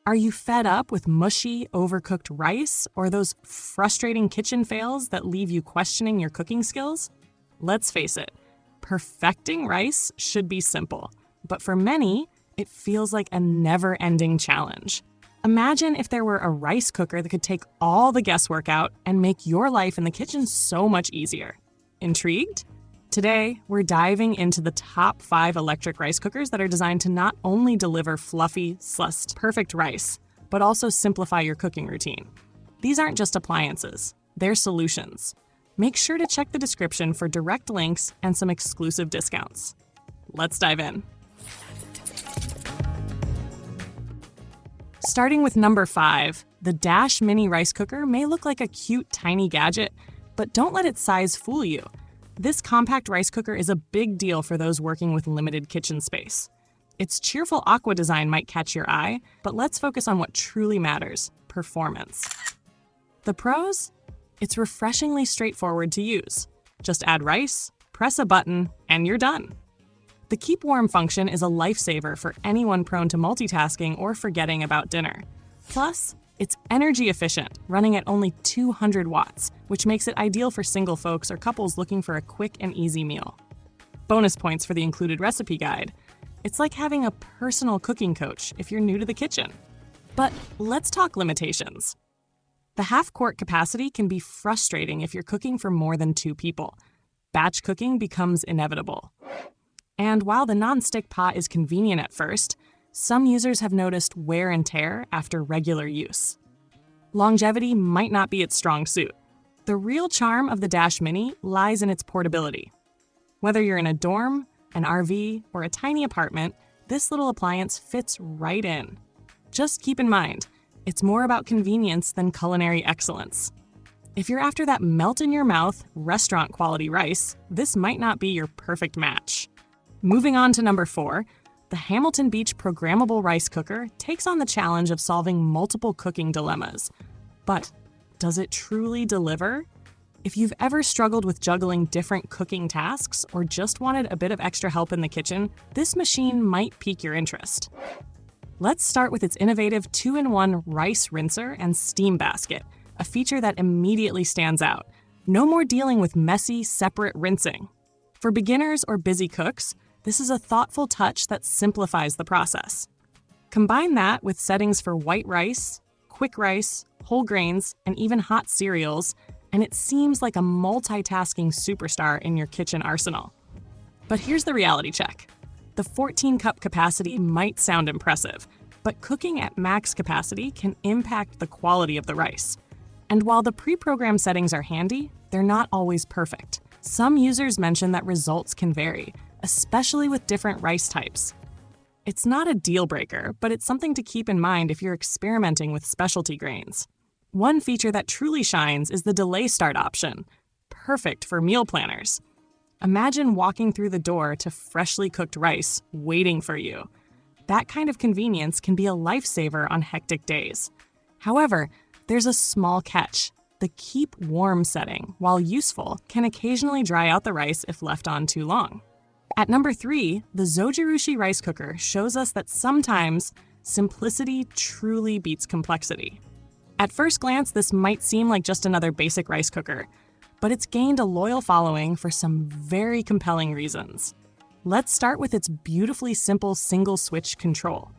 Are you fed up with mushy, overcooked rice or those frustrating kitchen fails that leave you questioning your cooking skills? Let's face it, perfecting rice should be simple, but for many, it feels like a never-ending challenge. Imagine if there were a rice cooker that could take all the guesswork out and make your life in the kitchen so much easier. Intrigued? Today, we're diving into the top 5 electric rice cookers that are designed to not only deliver fluffy, perfect rice, but also simplify your cooking routine. These aren't just appliances, they're solutions. Make sure to check the description for direct links and some exclusive discounts. Let's dive in. Starting with number 5, the Dash Mini Rice Cooker may look like a cute, tiny gadget, but don't let its size fool you. This compact rice cooker is a big deal for those working with limited kitchen space. Its cheerful aqua design might catch your eye, but let's focus on what truly matters: performance. The pros? It's refreshingly straightforward to use. Just add rice, press a button, and you're done. The keep warm function is a lifesaver for anyone prone to multitasking or forgetting about dinner. Plus, it's energy efficient, running at only 200 watts, which makes it ideal for single folks or couples looking for a quick and easy meal. Bonus points for the included recipe guide. It's like having a personal cooking coach if you're new to the kitchen. But let's talk limitations. The half-quart capacity can be frustrating if you're cooking for more than 2 people. Batch cooking becomes inevitable. And while the non-stick pot is convenient at first, some users have noticed wear and tear after regular use. Longevity might not be its strong suit. The real charm of the Dash Mini lies in its portability. Whether you're in a dorm, an RV, or a tiny apartment, this little appliance fits right in. Just keep in mind, it's more about convenience than culinary excellence. If you're after that melt-in-your-mouth, restaurant-quality rice, this might not be your perfect match. Moving on to number 4, the Hamilton Beach Programmable Rice Cooker takes on the challenge of solving multiple cooking dilemmas. But does it truly deliver? If you've ever struggled with juggling different cooking tasks or just wanted a bit of extra help in the kitchen, this machine might pique your interest. Let's start with its innovative 2-in-1 rice rinser and steam basket, a feature that immediately stands out. No more dealing with messy, separate rinsing. For beginners or busy cooks, this is a thoughtful touch that simplifies the process. Combine that with settings for white rice, quick rice, whole grains, and even hot cereals, and it seems like a multitasking superstar in your kitchen arsenal. But here's the reality check. The 14-cup capacity might sound impressive, but cooking at max capacity can impact the quality of the rice. And while the pre-programmed settings are handy, they're not always perfect. Some users mention that results can vary, especially with different rice types. It's not a deal breaker, but it's something to keep in mind if you're experimenting with specialty grains. One feature that truly shines is the delay start option, perfect for meal planners. Imagine walking through the door to freshly cooked rice waiting for you. That kind of convenience can be a lifesaver on hectic days. However, there's a small catch. The keep warm setting, while useful, can occasionally dry out the rice if left on too long. At number 3, the Zojirushi rice cooker shows us that sometimes simplicity truly beats complexity. At first glance, this might seem like just another basic rice cooker, but it's gained a loyal following for some very compelling reasons. Let's start with its beautifully simple single-switch control.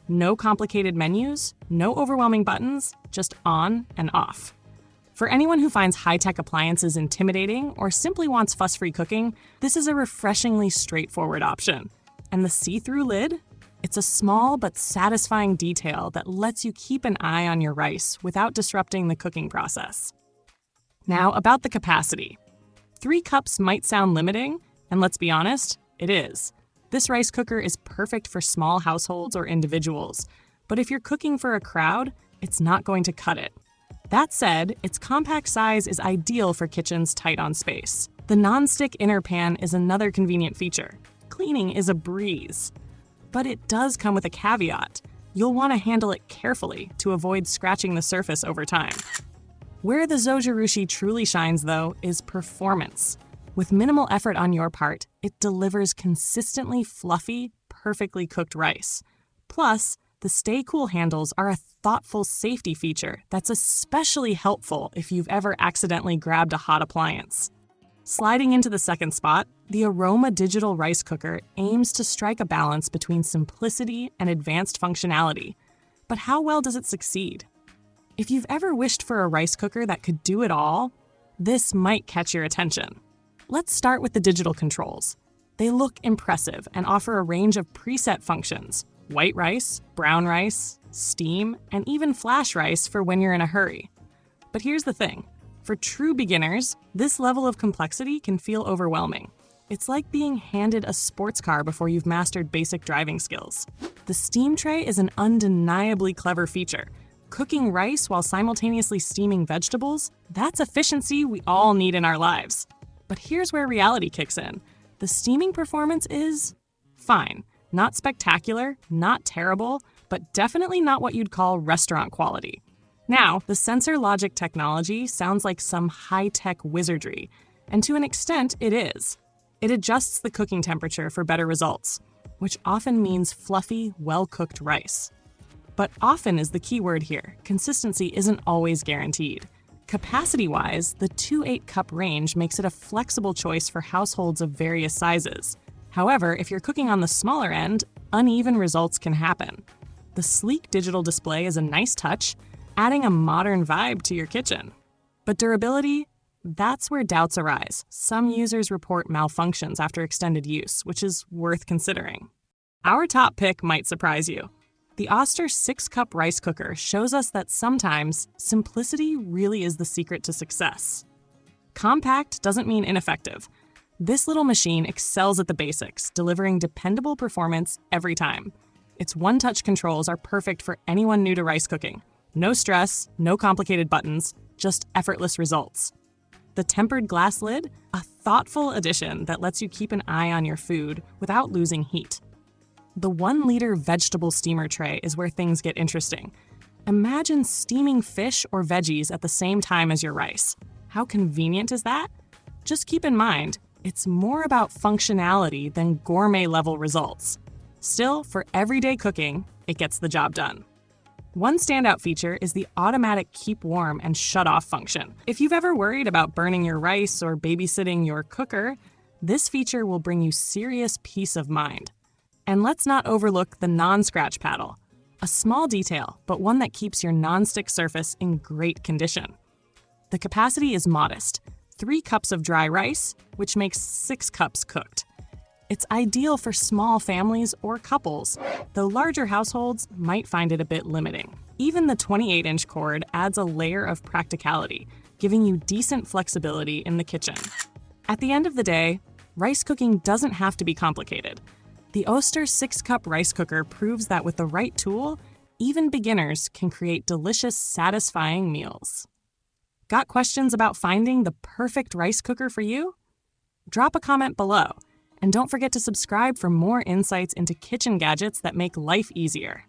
No complicated menus, no overwhelming buttons, just on and off. For anyone who finds high-tech appliances intimidating or simply wants fuss-free cooking, this is a refreshingly straightforward option. And the see-through lid? It's a small but satisfying detail that lets you keep an eye on your rice without disrupting the cooking process. Now, about the capacity. 3 cups might sound limiting, and let's be honest, it is. This rice cooker is perfect for small households or individuals, but if you're cooking for a crowd, it's not going to cut it. That said, its compact size is ideal for kitchens tight on space. The non-stick inner pan is another convenient feature. Cleaning is a breeze. But it does come with a caveat. You'll want to handle it carefully to avoid scratching the surface over time. Where the Zojirushi truly shines, though, is performance. With minimal effort on your part, it delivers consistently fluffy, perfectly cooked rice. Plus, the The Stay Cool handles are a thoughtful safety feature that's especially helpful if you've ever accidentally grabbed a hot appliance. Sliding into the second spot, the AROMA digital rice cooker aims to strike a balance between simplicity and advanced functionality. But how well does it succeed? If you've ever wished for a rice cooker that could do it all, this might catch your attention. Let's start with the digital controls. They look impressive and offer a range of preset functions: white rice, brown rice, steam, and even flash rice for when you're in a hurry. But here's the thing. For true beginners, this level of complexity can feel overwhelming. It's like being handed a sports car before you've mastered basic driving skills. The steam tray is an undeniably clever feature. Cooking rice while simultaneously steaming vegetables, that's efficiency we all need in our lives. But here's where reality kicks in. The steaming performance is fine. Not spectacular, not terrible, but definitely not what you'd call restaurant quality. Now, the sensor logic technology sounds like some high-tech wizardry, and to an extent, it is. It adjusts the cooking temperature for better results, which often means fluffy, well-cooked rice. But often is the key word here. Consistency isn't always guaranteed. Capacity-wise, the 2-8 cup range makes it a flexible choice for households of various sizes. However, if you're cooking on the smaller end, uneven results can happen. The sleek digital display is a nice touch, adding a modern vibe to your kitchen. But durability? That's where doubts arise. Some users report malfunctions after extended use, which is worth considering. Our top pick might surprise you. The Oster 6-cup rice cooker shows us that sometimes simplicity really is the secret to success. Compact doesn't mean ineffective. This little machine excels at the basics, delivering dependable performance every time. Its one-touch controls are perfect for anyone new to rice cooking. No stress, no complicated buttons, just effortless results. The tempered glass lid, a thoughtful addition that lets you keep an eye on your food without losing heat. The 1-liter vegetable steamer tray is where things get interesting. Imagine steaming fish or veggies at the same time as your rice. How convenient is that? Just keep in mind, it's more about functionality than gourmet-level results. Still, for everyday cooking, it gets the job done. One standout feature is the automatic keep warm and shut off function. If you've ever worried about burning your rice or babysitting your cooker, this feature will bring you serious peace of mind. And let's not overlook the non-scratch paddle. A small detail, but one that keeps your non-stick surface in great condition. The capacity is modest, 3 cups of dry rice, which makes 6 cups cooked. It's ideal for small families or couples, though larger households might find it a bit limiting. Even the 28-inch cord adds a layer of practicality, giving you decent flexibility in the kitchen. At the end of the day, rice cooking doesn't have to be complicated. The Oster 6-cup rice cooker proves that with the right tool, even beginners can create delicious, satisfying meals. Got questions about finding the perfect rice cooker for you? Drop a comment below. And don't forget to subscribe for more insights into kitchen gadgets that make life easier.